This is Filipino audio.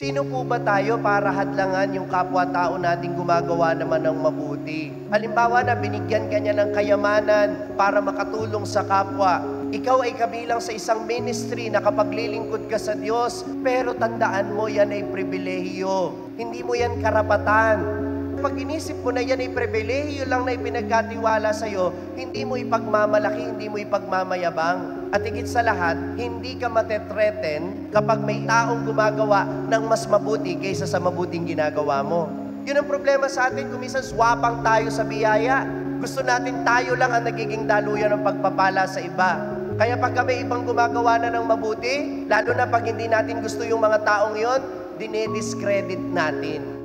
Sino po ba tayo para hadlangan yung kapwa-tao nating gumagawa naman ng mabuti? Halimbawa na binigyan ka niya ng kayamanan para makatulong sa kapwa. Ikaw ay kabilang sa isang ministry na kapaglilingkod ka sa Diyos, pero tandaan mo yan ay pribilehiyo. Hindi mo yan karapatan. Pag inisip mo na yan ay pribilehiyo lang na ipinagkatiwala sa'yo, hindi mo ipagmamalaki, hindi mo ipagmamayabang. At higit sa lahat, hindi ka matetreten kapag may taong gumagawa ng mas mabuti kaysa sa mabuting ginagawa mo. Yun ang problema sa atin, kung minsan swapang tayo sa biyaya. Gusto natin tayo lang ang nagiging daluyan ng pagpapala sa iba. Kaya pag may ibang gumagawa na ng mabuti, lalo na pag hindi natin gusto yung mga taong yon, dinediscredit natin.